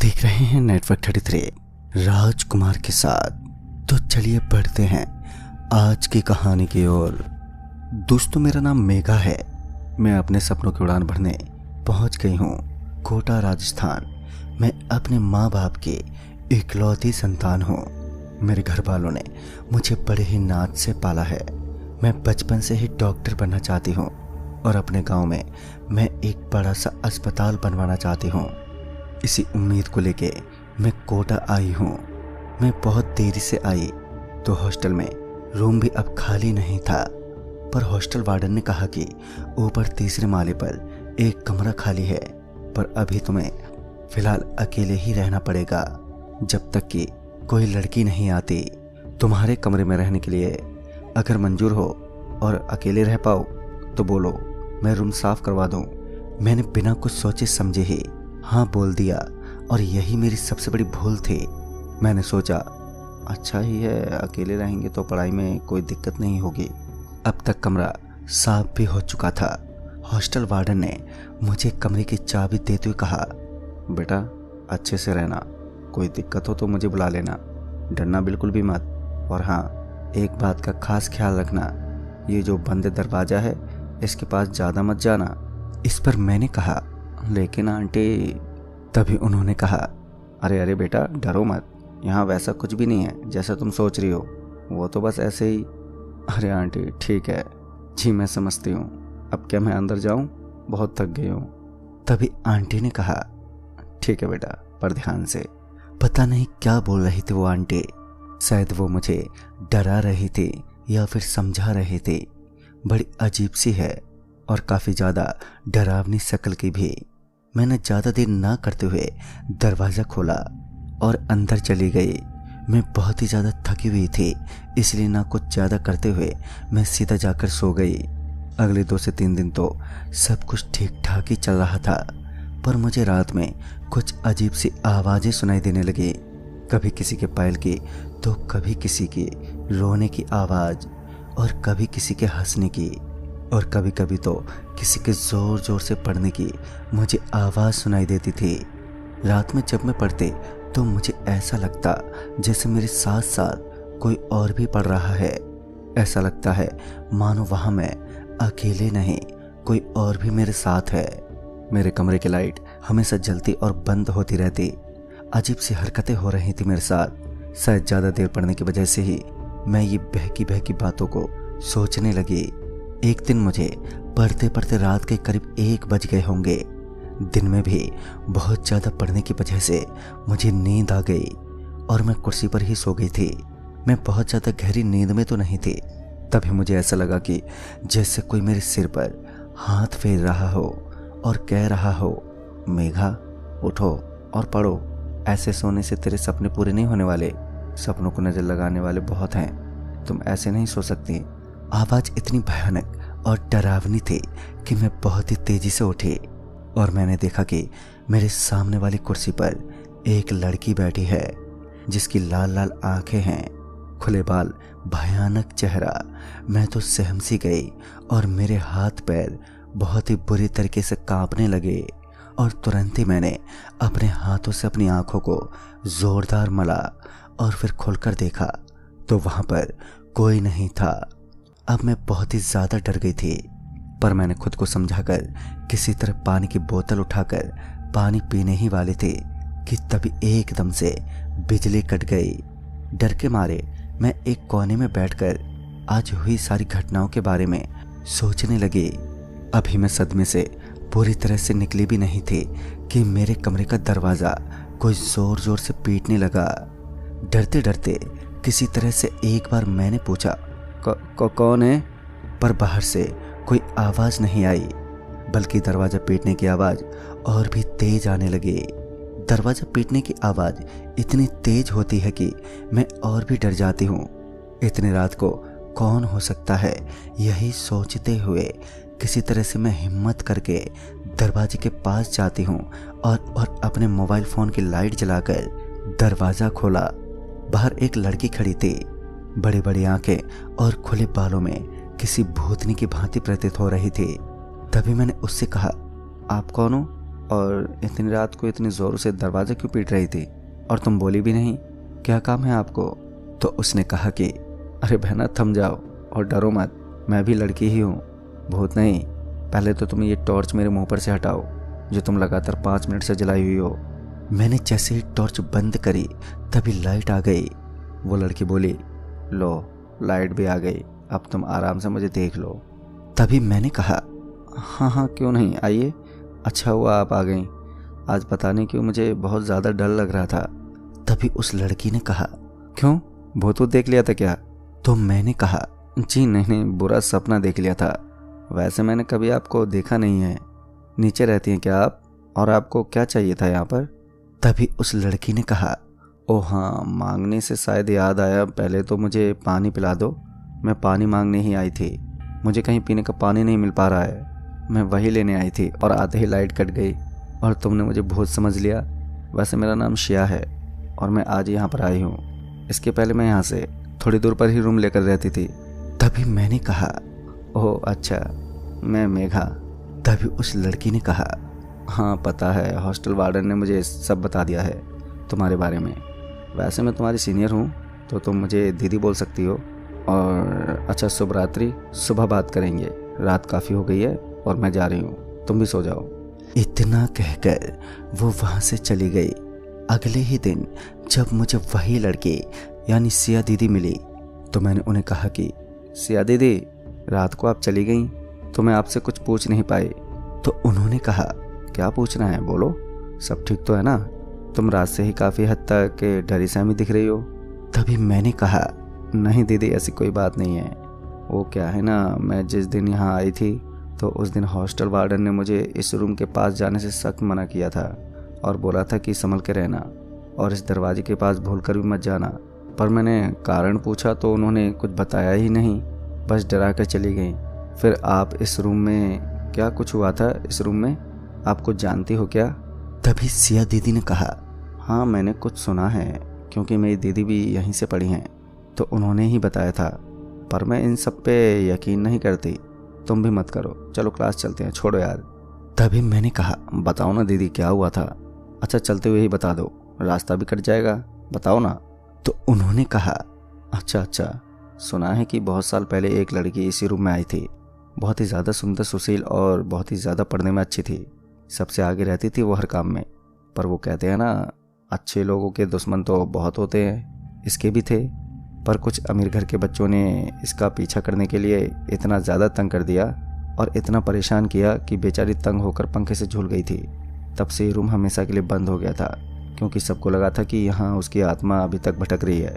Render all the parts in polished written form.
देख रहे हैं नेटवर्क 33 राजकुमार के साथ। तो चलिए बढ़ते हैं आज की कहानी की ओर। दोस्तों, मेरा नाम मेघा है। मैं अपने सपनों की उड़ान भरने पहुंच गई हूं कोटा, राजस्थान। मैं अपने माँ बाप की इकलौती संतान हूं। मेरे घर वालों ने मुझे बड़े ही नाज से पाला है। मैं बचपन से ही डॉक्टर बनना चाहती हूं और अपने गांव में मैं एक बड़ा सा अस्पताल बनवाना चाहती हूं। इसी उम्मीद को लेके मैं कोटा आई हूँ। मैं बहुत देरी से आई तो हॉस्टल में रूम भी अब खाली नहीं था, पर हॉस्टल वार्डन ने कहा कि ऊपर तीसरे माले पर एक कमरा खाली है, पर अभी तुम्हें फिलहाल अकेले ही रहना पड़ेगा जब तक कि कोई लड़की नहीं आती। तुम्हारे कमरे में रहने के लिए अगर मंजूर हो और अकेले रह पाओ तो बोलो, मैं रूम साफ करवा दूँ। मैंने बिना कुछ सोचे समझे ही हाँ बोल दिया और यही मेरी सबसे बड़ी भूल थी। मैंने सोचा अच्छा ही है, अकेले रहेंगे तो पढ़ाई में कोई दिक्कत नहीं होगी। अब तक कमरा साफ भी हो चुका था। हॉस्टल वार्डन ने मुझे कमरे की चाबी देते हुए कहा, बेटा अच्छे से रहना, कोई दिक्कत हो तो मुझे बुला लेना, डरना बिल्कुल भी मत। और हाँ, एक बात का खास ख्याल रखना, ये जो बंद दरवाज़ा है इसके पास ज़्यादा मत जाना। इस पर मैंने कहा, लेकिन आंटी। तभी उन्होंने कहा, अरे अरे बेटा डरो मत, यहाँ वैसा कुछ भी नहीं है जैसा तुम सोच रही हो, वो तो बस ऐसे ही। अरे आंटी ठीक है जी, मैं समझती हूँ, अब क्या मैं अंदर जाऊँ, बहुत थक गई हूँ। तभी आंटी ने कहा, ठीक है बेटा, पर ध्यान से। पता नहीं क्या बोल रही थी वो आंटी। शायद वो मुझे डरा रही थी या फिर समझा रही थी। बड़ी अजीब सी है और काफ़ी ज़्यादा डरावनी शक्ल की भी। मैंने ज़्यादा देर ना करते हुए दरवाज़ा खोला और अंदर चली गई। मैं बहुत ही ज़्यादा थकी हुई थी, इसलिए ना कुछ ज़्यादा करते हुए मैं सीधा जाकर सो गई। अगले 2 से 3 दिन तो सब कुछ ठीक ठाक ही चल रहा था, पर मुझे रात में कुछ अजीब सी आवाज़ें सुनाई देने लगी। कभी किसी के पायल की तो कभी किसी की रोने की आवाज़ और कभी किसी के हंसने की और कभी कभी तो किसी के ज़ोर ज़ोर से पढ़ने की मुझे आवाज़ सुनाई देती थी। रात में जब मैं पढ़ते तो मुझे ऐसा लगता जैसे मेरे साथ साथ कोई और भी पढ़ रहा है। ऐसा लगता है मानो वहाँ मैं अकेले नहीं, कोई और भी मेरे साथ है। मेरे कमरे की लाइट हमेशा जलती और बंद होती रहती। अजीब सी हरकतें हो रही थी मेरे साथ। शायद ज़्यादा देर पढ़ने की वजह से ही मैं ये बहकी बहकी बातों को सोचने लगी। एक दिन मुझे पढ़ते पढ़ते रात के करीब 1 बज गए होंगे। दिन में भी बहुत ज़्यादा पढ़ने की वजह से मुझे नींद आ गई और मैं कुर्सी पर ही सो गई थी। मैं बहुत ज़्यादा गहरी नींद में तो नहीं थी। तभी मुझे ऐसा लगा कि जैसे कोई मेरे सिर पर हाथ फेर रहा हो और कह रहा हो, मेघा उठो और पढ़ो, ऐसे सोने से तेरे सपने पूरे नहीं होने वाले। सपनों को नज़र लगाने वाले बहुत हैं, तुम ऐसे नहीं सो सकती। आवाज़ इतनी भयानक और डरावनी थी कि मैं बहुत ही तेज़ी से उठी और मैंने देखा कि मेरे सामने वाली कुर्सी पर एक लड़की बैठी है जिसकी लाल लाल आंखें हैं, खुले बाल, भयानक चेहरा। मैं तो सहम सी गई और मेरे हाथ पैर बहुत ही बुरी तरीके से कांपने लगे और तुरंत ही मैंने अपने हाथों से अपनी आंखों को ज़ोरदार मला और फिर खोलकर देखा तो वहाँ पर कोई नहीं था। अब मैं बहुत ही ज़्यादा डर गई थी, पर मैंने खुद को समझाकर किसी तरह पानी की बोतल उठाकर पानी पीने ही वाले थे कि तभी एकदम से बिजली कट गई। डर के मारे मैं एक कोने में बैठकर आज हुई सारी घटनाओं के बारे में सोचने लगी। अभी मैं सदमे से पूरी तरह से निकली भी नहीं थी कि मेरे कमरे का दरवाज़ा कोई ज़ोर ज़ोर से पीटने लगा। डरते डरते किसी तरह से एक बार मैंने पूछा, कौन है? पर बाहर से कोई आवाज़ नहीं आई, बल्कि दरवाज़ा पीटने की आवाज़ और भी तेज आने लगी। दरवाज़ा पीटने की आवाज़ इतनी तेज होती है कि मैं और भी डर जाती हूँ। इतनी रात को कौन हो सकता है, यही सोचते हुए किसी तरह से मैं हिम्मत करके दरवाजे के पास जाती हूँ और अपने मोबाइल फ़ोन की लाइट जलाकर दरवाज़ा खोला। बाहर एक लड़की खड़ी थी, बड़ी बड़ी आंखें और खुले बालों में किसी भूतनी की भांति प्रतीत हो रही थी। तभी मैंने उससे कहा, आप कौन हो? और इतनी रात को इतनी ज़ोर से दरवाज़ा क्यों पीट रही थी? और तुम बोली भी नहीं, क्या काम है आपको? तो उसने कहा कि अरे बहना थम जाओ और डरो मत, मैं भी लड़की ही हूँ, भूत नहीं। पहले तो तुम ये टॉर्च मेरे मुंह पर से हटाओ जो तुम लगातार 5 मिनट से जलाई हुई हो। मैंने जैसे ही टॉर्च बंद करी तभी लाइट आ गई। वो लड़की बोली, लो लाइट भी आ गई, अब तुम आराम से मुझे देख लो। तभी मैंने कहा, हाँ हाँ क्यों नहीं, आइए, अच्छा हुआ आप आ गई। आज पता नहीं क्यों मुझे बहुत ज़्यादा डर लग रहा था। तभी उस लड़की ने कहा, क्यों, भूत देख लिया था क्या? तो मैंने कहा, जी नहीं, बुरा सपना देख लिया था। वैसे मैंने कभी आपको देखा नहीं है। नीचे रहती हैं क्या आप? और आपको क्या चाहिए था यहाँ पर? तभी उस लड़की ने कहा, ओ हाँ, मांगने से शायद याद आया, पहले तो मुझे पानी पिला दो। मैं पानी मांगने ही आई थी, मुझे कहीं पीने का पानी नहीं मिल पा रहा है, मैं वही लेने आई थी और आते ही लाइट कट गई और तुमने मुझे भूत समझ लिया। वैसे मेरा नाम शिया है और मैं आज यहाँ पर आई हूँ। इसके पहले मैं यहाँ से थोड़ी दूर पर ही रूम लेकर रहती थी। तभी मैंने कहा, ओह अच्छा, मैं मेघा। तभी उस लड़की ने कहा, हाँ पता है, हॉस्टल वार्डन ने मुझे सब बता दिया है तुम्हारे बारे में। वैसे मैं तुम्हारी सीनियर हूँ तो तुम मुझे दीदी बोल सकती हो। और अच्छा, शुभ रात्रि, सुबह बात करेंगे, रात काफ़ी हो गई है और मैं जा रही हूँ, तुम भी सो जाओ। इतना कहकर वो वहाँ से चली गई। अगले ही दिन जब मुझे वही लड़की यानी सिया दीदी मिली तो मैंने उन्हें कहा कि सिया दीदी, रात को आप चली गई तो मैं आपसे कुछ पूछ नहीं पाई। तो उन्होंने कहा, क्या पूछना है, बोलो, सब ठीक तो है ना? तुम रात से ही काफ़ी हद तक डरी सहमी दिख रही हो। तभी मैंने कहा, नहीं दीदी, ऐसी कोई बात नहीं है। वो क्या है ना, मैं जिस दिन यहाँ आई थी तो उस दिन हॉस्टल वार्डन ने मुझे इस रूम के पास जाने से सख्त मना किया था और बोला था कि संभल के रहना और इस दरवाजे के पास भूलकर भी मत जाना। पर मैंने कारण पूछा तो उन्होंने कुछ बताया ही नहीं, बस डरा कर चली गई। फिर आप इस रूम में, क्या कुछ हुआ था इस रूम में, आप कुछ जानती हो क्या? तभी सिया दीदी ने कहा, हाँ मैंने कुछ सुना है, क्योंकि मेरी दीदी भी यहीं से पढ़ी हैं तो उन्होंने ही बताया था, पर मैं इन सब पे यकीन नहीं करती। तुम भी मत करो, चलो क्लास चलते हैं, छोड़ो यार। तभी मैंने कहा, बताओ ना दीदी, क्या हुआ था? अच्छा, चलते हुए ही बता दो, रास्ता भी कट जाएगा, बताओ ना। तो उन्होंने कहा, अच्छा, सुना है कि बहुत साल पहले एक लड़की इसी रूम में आई थी, बहुत ही ज़्यादा सुंदर, सुशील और बहुत ही ज़्यादा पढ़ने में अच्छी थी, सबसे आगे रहती थी वो हर काम में। पर वो कहते हैं ना, अच्छे लोगों के दुश्मन तो बहुत होते हैं, इसके भी थे। पर कुछ अमीर घर के बच्चों ने इसका पीछा करने के लिए इतना ज़्यादा तंग कर दिया और इतना परेशान किया कि बेचारी तंग होकर पंखे से झूल गई थी। तब से ये रूम हमेशा के लिए बंद हो गया था, क्योंकि सबको लगा था कि यहाँ उसकी आत्मा अभी तक भटक रही है।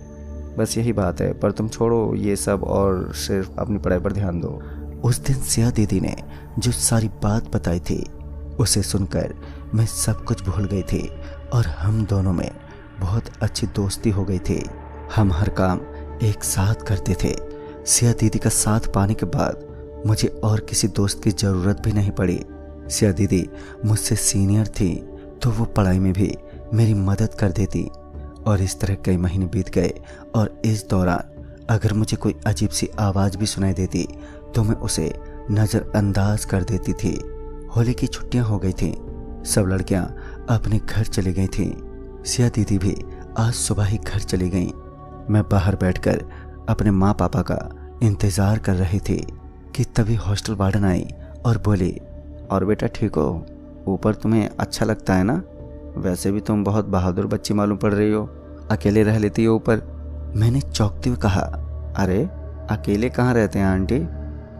बस यही बात है, पर तुम छोड़ो ये सब और सिर्फ अपनी पढ़ाई पर ध्यान दो। उस दिन सिया दीदी ने जो सारी बात बताई थी उसे सुनकर मैं सब कुछ भूल गई थी और हम दोनों में बहुत अच्छी दोस्ती हो गई थी। हम हर काम एक साथ करते थे। सिया दीदी का साथ पाने के बाद मुझे और किसी दोस्त की ज़रूरत भी नहीं पड़ी। सिया दीदी मुझसे सीनियर थी तो वो पढ़ाई में भी मेरी मदद कर देती और इस तरह कई महीने बीत गए और इस दौरान अगर मुझे कोई अजीब सी आवाज़ भी सुनाई देती तो मैं उसे नज़रअंदाज कर देती थी। होली की छुट्टियां हो गई थीं, सब लड़कियां अपने घर चली गई थीं। सिया दीदी भी आज सुबह ही घर चली गईं। मैं बाहर बैठकर अपने माँ पापा का इंतज़ार कर रही थी कि तभी हॉस्टल वार्डन आई और बोली, और बेटा ठीक हो? ऊपर तुम्हें अच्छा लगता है ना? वैसे भी तुम बहुत बहादुर बच्ची मालूम पड़ रही हो, अकेले रह लेती हो ऊपर। मैंने चौंकते हुए कहा, अरे अकेले कहाँ रहते हैं आंटी,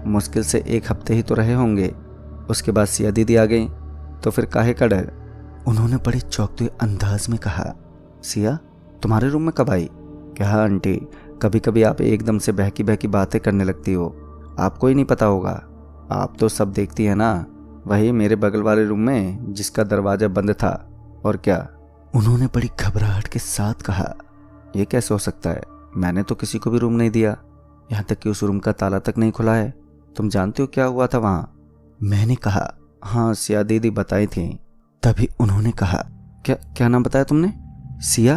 मुश्किल से 1 हफ्ते ही तो रहे होंगे। उसके बाद सिया दीदी आ गई, तो फिर काहे का डर? उन्होंने बड़े चौंकते हुए अंदाज में कहा, सिया तुम्हारे रूम में कब आई? क्या आंटी, कभी कभी आप एकदम से बहकी बहकी बातें करने लगती हो, आपको ही नहीं पता होगा, आप तो सब देखती है ना। वही मेरे बगल वाले रूम में जिसका दरवाज़ा बंद था, और क्या? उन्होंने बड़ी घबराहट के साथ कहा, यह कैसे हो सकता है, मैंने तो किसी को भी रूम नहीं दिया, यहाँ तक कि उस रूम का ताला तक नहीं खुला है। तुम जानती हो क्या हुआ था वहाँ? मैंने कहा, हाँ सिया दीदी बताई थी। तभी उन्होंने कहा, क्या नाम बताया तुमने? सिया?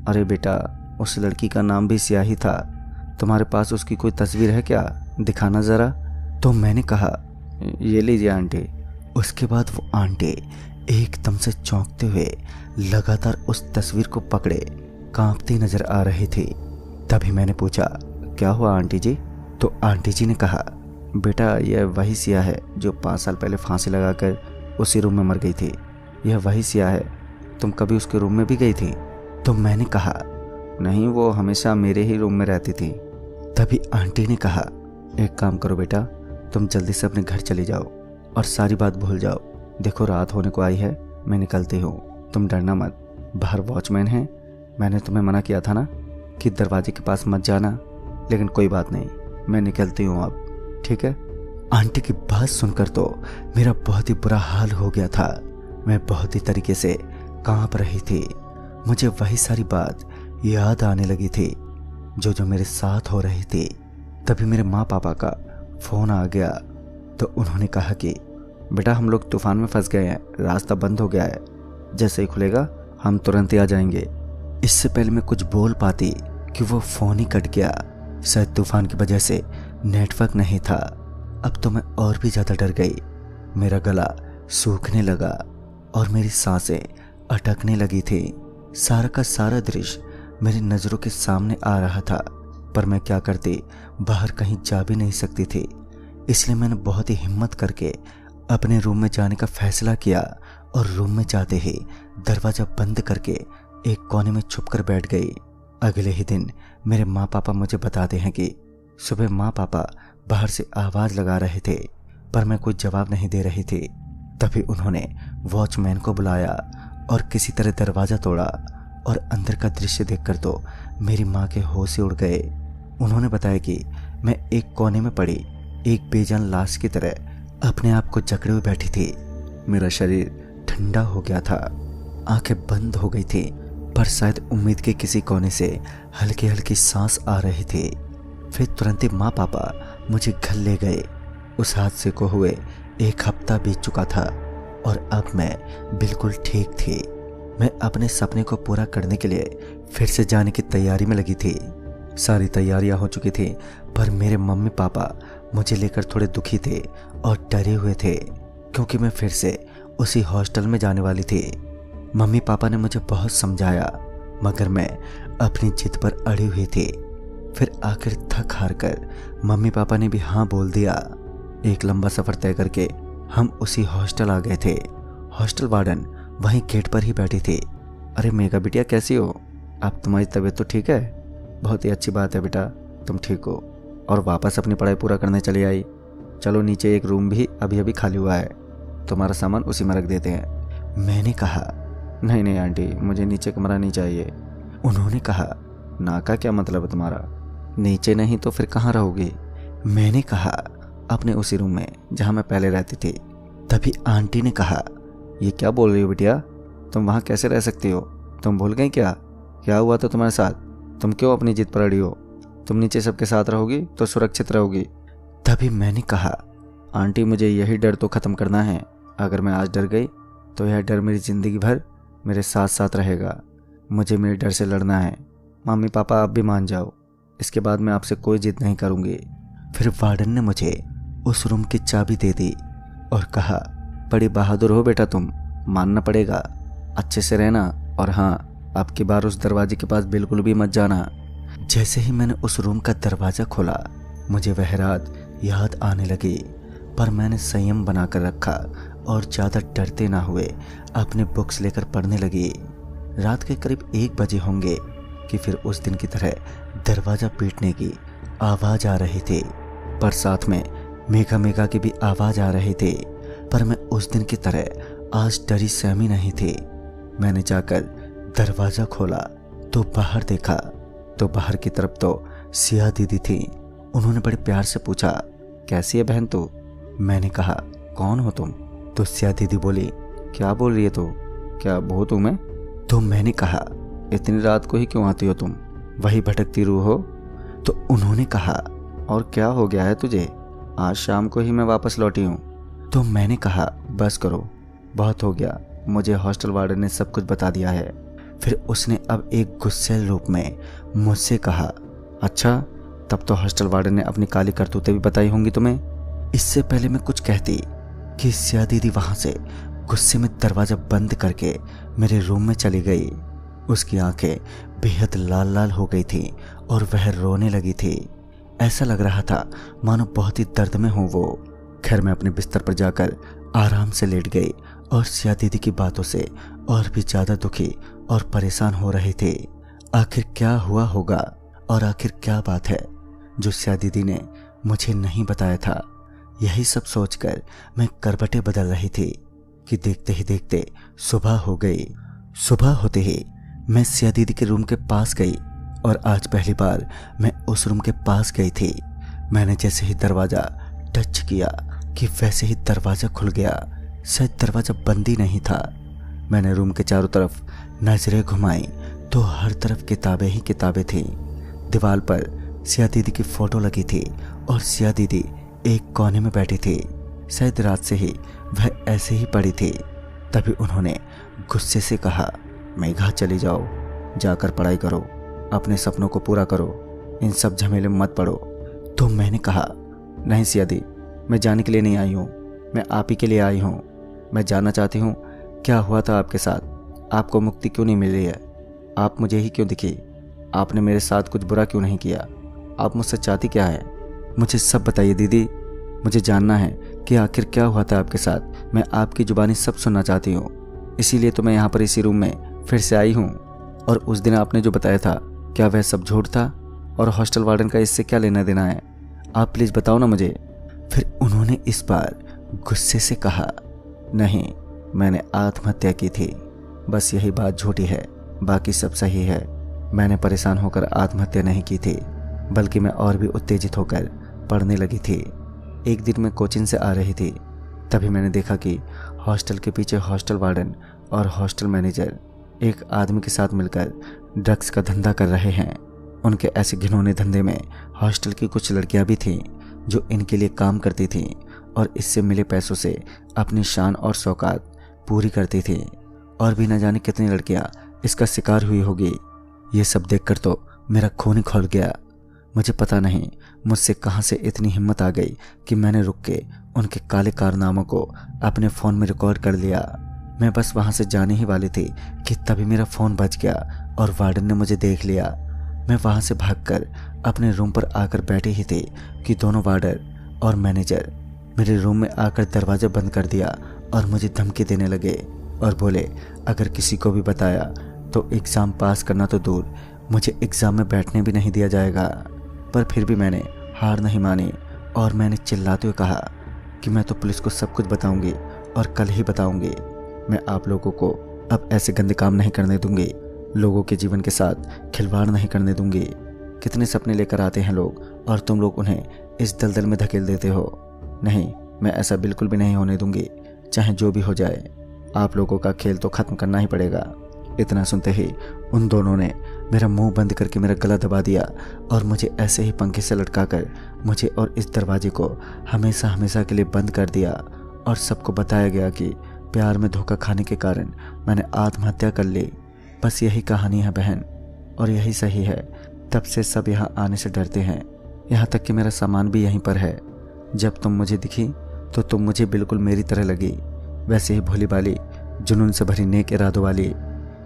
अरे बेटा, उस लड़की का नाम भी सिया ही था। तुम्हारे पास उसकी कोई तस्वीर है क्या, दिखाना ज़रा। तो मैंने कहा, ये लीजिए आंटी। उसके बाद वो आंटी एकदम से चौंकते हुए लगातार उस तस्वीर को पकड़े कांपती नजर आ रही थी। तभी मैंने पूछा, क्या हुआ आंटी जी? तो आंटी जी ने कहा, बेटा यह वही सिया है जो 5 साल पहले फांसी लगाकर उसी रूम में मर गई थी। यह वही सिया है। तुम कभी उसके रूम में भी गई थी? तो मैंने कहा, नहीं, वो हमेशा मेरे ही रूम में रहती थी। तभी आंटी ने कहा, एक काम करो बेटा, तुम जल्दी से अपने घर चले जाओ और सारी बात भूल जाओ। देखो रात होने को आई है, मैं निकलती हूँ, तुम डरना मत। बाहर वॉचमैन है, मैंने तुम्हें मना किया था ना कि दरवाजे के पास मत जाना, लेकिन कोई बात नहीं, मैं निकलती हूँ अब, ठीक है? आंटी की बात सुनकर तो मेरा बहुत ही बुरा हाल हो गया था। मैं बहुत ही तरीके से कांप रही थी। मुझे वही सारी बात याद आने लगी थी जो मेरे साथ हो रही थी। तभी मेरे माँ पापा का फ़ोन आ गया तो उन्होंने कहा कि बेटा हम लोग तूफान में फंस गए हैं, रास्ता बंद हो गया है, जैसे ही खुलेगा हम तुरंत ही आ जाएंगे। इससे पहले मैं कुछ बोल पाती कि वो फ़ोन ही कट गया। शायद तूफान की वजह से नेटवर्क नहीं था। अब तो मैं और भी ज़्यादा डर गई। मेरा गला सूखने लगा और मेरी सांसें अटकने लगी थी। सारा का सारा दृश्य मेरी नज़रों के सामने आ रहा था, पर मैं क्या करती, बाहर कहीं जा भी नहीं सकती थी। इसलिए मैंने बहुत ही हिम्मत करके अपने रूम में जाने का फैसला किया और रूम में जाते ही दरवाज़ा बंद करके एक कोने में छुपकर बैठ गई। अगले ही दिन मेरे माँ पापा मुझे बताते हैं कि सुबह माँ पापा बाहर से आवाज़ लगा रहे थे, पर मैं कोई जवाब नहीं दे रही थी। तभी उन्होंने वॉचमैन को बुलाया और किसी तरह दरवाज़ा तोड़ा और अंदर का दृश्य देखकर तो मेरी माँ के होश ही उड़ गए। उन्होंने बताया कि मैं एक कोने में पड़ी एक बेजान लाश की तरह अपने आप को जकड़े हुए बैठी थी। मेरा शरीर ठंडा हो गया था, आंखें बंद हो गई थी, पर शायद उम्मीद के किसी कोने से हल्की हल्की सांस आ रही थी। फिर तुरंत ही माँ पापा मुझे घर ले गए। उस हादसे को हुए 1 हफ्ता बीत चुका था और अब मैं बिल्कुल ठीक थी। मैं अपने सपने को पूरा करने के लिए फिर से जाने की तैयारी में लगी थी। सारी तैयारियां हो चुकी थी, पर मेरे मम्मी पापा मुझे लेकर थोड़े दुखी थे और डरे हुए थे, क्योंकि मैं फिर से उसी हॉस्टल में जाने वाली थी। मम्मी पापा ने मुझे बहुत समझाया, मगर मैं अपनी जिद पर अड़ी हुई थी। फिर आखिर थक हार कर मम्मी पापा ने भी हाँ बोल दिया। एक लंबा सफ़र तय करके हम उसी हॉस्टल आ गए थे। हॉस्टल वार्डन वहीं गेट पर ही बैठी थी। अरे मेघा बिटिया, कैसी हो? अब तुम्हारी तबीयत तो ठीक है? बहुत ही अच्छी बात है बेटा, तुम ठीक हो और वापस अपनी पढ़ाई पूरा करने चली आई। चलो नीचे एक रूम भी अभी अभी खाली हुआ है, तुम्हारा सामान उसी में रख देते हैं। मैंने कहा, नहीं नहीं आंटी, मुझे नीचे कमरा नहीं चाहिए। उन्होंने कहा, ना का क्या मतलब है तुम्हारा? नीचे नहीं तो फिर कहाँ रहोगी? मैंने कहा, अपने उसी रूम में जहाँ मैं पहले रहती थी। तभी आंटी ने कहा, ये क्या बोल रही हो बिटिया, तुम वहाँ कैसे रह सकती हो? तुम भूल गई क्या हुआ था तुम्हारे साथ? तुम क्यों अपनी जिद पर अड़ी हो? तुम नीचे सबके साथ रहोगी तो सुरक्षित रहोगी। तभी मैंने कहा, आंटी मुझे यही डर तो ख़त्म करना है। अगर मैं आज डर गई तो यह डर मेरी ज़िंदगी भर मेरे साथ साथ रहेगा। मुझे मेरे डर से लड़ना है। मम्मी पापा आप भी मान जाओ, इसके बाद मैं आपसे कोई जिद नहीं करूँगी। फिर वार्डन ने मुझे उस रूम की चाबी दे दी और कहा, बड़ी बहादुर हो बेटा तुम, मानना पड़ेगा, अच्छे से रहना, और हाँ, अब की बार उस दरवाजे के पास बिल्कुल भी मत जाना। जैसे ही मैंने उस रूम का दरवाज़ा खोला, मुझे वह रात याद आने लगी, पर मैंने संयम बनाकर रखा और ज़्यादा डरते ना हुए अपने बुक्स लेकर पढ़ने लगी। रात के करीब 1 बजे होंगे कि फिर उस दिन की तरह दरवाज़ा पीटने की आवाज़ आ रही थी, पर साथ में मेघा मेघा की भी आवाज़ आ रही थी। पर मैं उस दिन की तरह आज डरी सहमी नहीं थी। मैंने जाकर दरवाज़ा खोला तो बाहर देखा तो बाहर की तरफ तो सिया दीदी थी। उन्होंने बड़े प्यार से पूछा, कैसी है बहन तू? मैंने कहा, कौन हो तुम? तो सिया दीदी बोली, क्या बोल रही है तू? क्या भूत हूँ मैं? तो मैंने कहा, इतनी रात को ही क्यों आती हो तुम? वही भटकती रूह हो? तो उन्होंने कहा, और क्या हो गया है तुझे? आज शाम को ही मैं वापस लौटी हूँ। तो मैंने कहा, बस करो, बहुत हो गया, मुझे हॉस्टल वार्डन ने सब कुछ बता दिया है। फिर उसने अब एक गुस्सैल रूप में मुझसे कहा, अच्छा, तब तो हॉस्टल वार्डन ने अपनी काली करतूतें भी बताई होंगी तुम्हें। इससे पहले मैं कुछ कहती कि सिया दीदी वहाँ से गुस्से में दरवाज़ा बंद करके मेरे रूम में चली गई। उसकी आंखें बेहद लाल लाल हो गई थी और वह रोने लगी थी। ऐसा लग रहा था मानो बहुत ही दर्द में हो वो। खैर मैं अपने बिस्तर पर जाकर आराम से लेट गई और सिया दीदी की बातों से और भी ज़्यादा दुखी और परेशान हो रही थी। आखिर क्या हुआ होगा और आखिर क्या बात है जो सिया दीदी ने मुझे नहीं बताया था। यही सब सोचकर मैं करवटें बदल रही थी कि देखते ही देखते सुबह हो गई। सुबह होते ही मैं सिया दीदी के रूम के पास गई और आज पहली बार मैं उस रूम के पास गई थी। मैंने जैसे ही दरवाज़ा टच किया कि वैसे ही दरवाज़ा खुल गया। शायद दरवाज़ा बंद ही नहीं था। मैंने रूम के चारों तरफ नजरें घुमाई तो हर तरफ किताबें ही किताबें थीं। दीवार पर सिया दीदी की फ़ोटो लगी थी और सिया दीदी एक कोने में बैठी थी। शायद रात से ही वह ऐसे ही पड़ी थी। तभी उन्होंने गुस्से से कहा, मेघा चली जाओ, जाकर पढ़ाई करो, अपने सपनों को पूरा करो, इन सब झमेले में मत पड़ो। तो मैंने कहा, नहीं सिया दी, मैं जाने के लिए नहीं आई हूँ, मैं आप ही के लिए आई हूँ। मैं जानना चाहती हूँ क्या हुआ था आपके साथ, आपको मुक्ति क्यों नहीं मिली है, आप मुझे ही क्यों दिखी, आपने मेरे साथ कुछ बुरा क्यों नहीं किया, आप मुझसे चाहती क्या है, मुझे सब बताइए दीदी। मुझे जानना है कि आखिर क्या हुआ था आपके साथ। मैं आपकी जुबानी सब सुनना चाहती हूँ, इसीलिए तो मैं यहाँ पर इसी रूम में फिर से आई हूँ। और उस दिन आपने जो बताया था क्या वह सब झूठ था, और हॉस्टल वार्डन का इससे क्या लेना देना है, आप प्लीज़ बताओ ना मुझे। फिर उन्होंने इस बार गुस्से से कहा, नहीं, मैंने आत्महत्या की थी, बस यही बात झूठी है, बाकी सब सही है। मैंने परेशान होकर आत्महत्या नहीं की थी, बल्कि मैं और भी उत्तेजित होकर पढ़ने लगी थी। एक दिन मैं कोचिंग से आ रही थी, तभी मैंने देखा कि हॉस्टल के पीछे हॉस्टल वार्डन और हॉस्टल मैनेजर एक आदमी के साथ मिलकर ड्रग्स का धंधा कर रहे हैं। उनके ऐसे घिनौने धंधे में हॉस्टल की कुछ लड़कियां भी थीं जो इनके लिए काम करती थीं और इससे मिले पैसों से अपनी शान और शौकात पूरी करती थीं। और भी न जाने कितनी लड़कियां इसका शिकार हुई होगी। ये सब देखकर तो मेरा खून ही खौल गया। मुझे पता नहीं मुझसे कहाँ से इतनी हिम्मत आ गई कि मैंने रुक के उनके काले कारनामों को अपने फ़ोन में रिकॉर्ड कर लिया। मैं बस वहाँ से जाने ही वाली थी कि तभी मेरा फ़ोन बज गया और वार्डन ने मुझे देख लिया। मैं वहाँ से भागकर अपने रूम पर आकर बैठी ही थी कि दोनों वार्डर और मैनेजर मेरे रूम में आकर दरवाज़ा बंद कर दिया और मुझे धमकी देने लगे और बोले, अगर किसी को भी बताया तो एग्ज़ाम पास करना तो दूर, मुझे एग्ज़ाम में बैठने भी नहीं दिया जाएगा। पर फिर भी मैंने हार नहीं मानी और मैंने चिल्लाते हुए कहा कि मैं तो पुलिस को सब कुछ बताऊंगी और कल ही बताऊंगी। मैं आप लोगों को अब ऐसे गंदे काम नहीं करने दूंगी, लोगों के जीवन के साथ खिलवाड़ नहीं करने दूंगी। कितने सपने लेकर आते हैं लोग और तुम लोग उन्हें इस दलदल में धकेल देते हो। नहीं, मैं ऐसा बिल्कुल भी नहीं होने दूंगी, चाहे जो भी हो जाए। आप लोगों का खेल तो ख़त्म करना ही पड़ेगा। इतना सुनते ही उन दोनों ने मेरा मुंह बंद करके मेरा गला दबा दिया और मुझे ऐसे ही पंखे से लटकाकर मुझे और इस दरवाजे को हमेशा हमेशा के लिए बंद कर दिया। और सबको बताया गया कि प्यार में धोखा खाने के कारण मैंने आत्महत्या कर ली। बस यही कहानी है बहन, और यही सही है। तब से सब यहाँ आने से डरते हैं, यहाँ तक कि मेरा सामान भी यहीं पर है। जब तुम मुझे दिखी तो तुम मुझे बिल्कुल मेरी तरह लगी, वैसे ही भोली भाली, जुनून से भरी नेक इरादों वाली।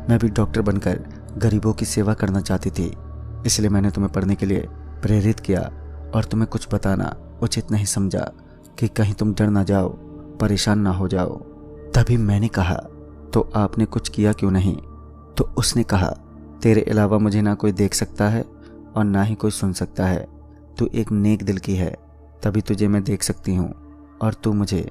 मैं भी डॉक्टर बनकर गरीबों की सेवा करना चाहती थी, इसलिए मैंने तुम्हें पढ़ने के लिए प्रेरित किया और तुम्हें कुछ बताना उचित नहीं समझा कि कहीं तुम डर ना जाओ, परेशान ना हो जाओ। तभी मैंने कहा, तो आपने कुछ किया क्यों नहीं? तो उसने कहा, तेरे अलावा मुझे ना कोई देख सकता है और ना ही कोई सुन सकता है। तू एक नेक दिल की है, तभी तुझे मैं देख सकती हूँ और तू मुझे।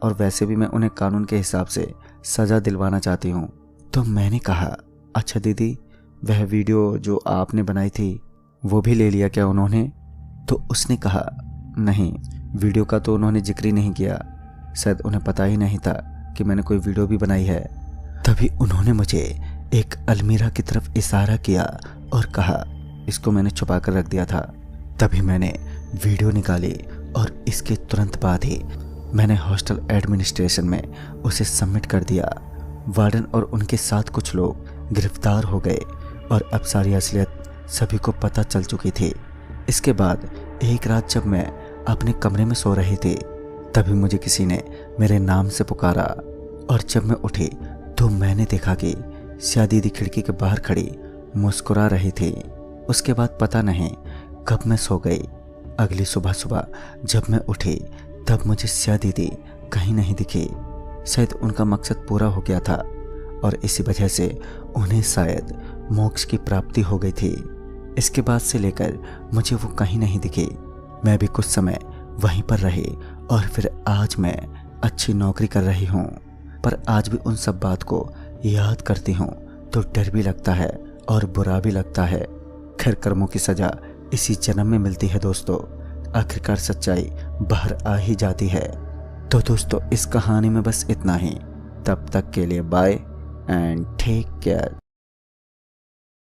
और वैसे भी मैं उन्हें कानून के हिसाब से सज़ा दिलवाना चाहती हूँ। तो मैंने कहा, अच्छा दीदी, वह वीडियो जो आपने बनाई थी वो भी ले लिया क्या उन्होंने? तो उसने कहा, नहीं, वीडियो का तो उन्होंने जिक्र ही नहीं किया, शायद उन्हें पता ही नहीं था कि मैंने कोई वीडियो भी बनाई है। तभी उन्होंने मुझे एक अलमीरा की तरफ इशारा किया और कहा, इसको मैंने छुपा कर रख दिया था। तभी मैंने वीडियो निकाली और इसके तुरंत बाद ही मैंने हॉस्टल एडमिनिस्ट्रेशन में उसे सबमिट कर दिया। वार्डन और उनके साथ कुछ लोग गिरफ्तार हो गए और अब सारी असलियत सभी को पता चल चुकी थी। इसके बाद एक रात जब मैं अपने कमरे में सो रही थी, तभी मुझे किसी ने मेरे नाम से पुकारा और जब मैं उठी तो मैंने देखा कि सिया दीदी खिड़की के बाहर खड़ी मुस्कुरा रही थी। उसके बाद पता नहीं कब मैं सो गई। अगली सुबह सुबह जब मैं उठी तब मुझे सिया दीदी कहीं नहीं दिखी। शायद उनका मकसद पूरा हो गया था और इसी वजह से उन्हें शायद मोक्ष की प्राप्ति हो गई थी। इसके बाद से लेकर मुझे वो कहीं नहीं दिखी। मैं भी कुछ समय वहीं पर रही और फिर आज मैं अच्छी नौकरी कर रही हूँ। पर आज भी उन सब बात को याद करती हूँ तो डर भी लगता है और बुरा भी लगता है। खैर, कर्मों की सजा इसी जन्म में मिलती है दोस्तों। आखिरकार सच्चाई बाहर आ ही जाती है। तो दोस्तों, इस कहानी में बस इतना ही। तब तक के लिए बाय एंड टेक केयर।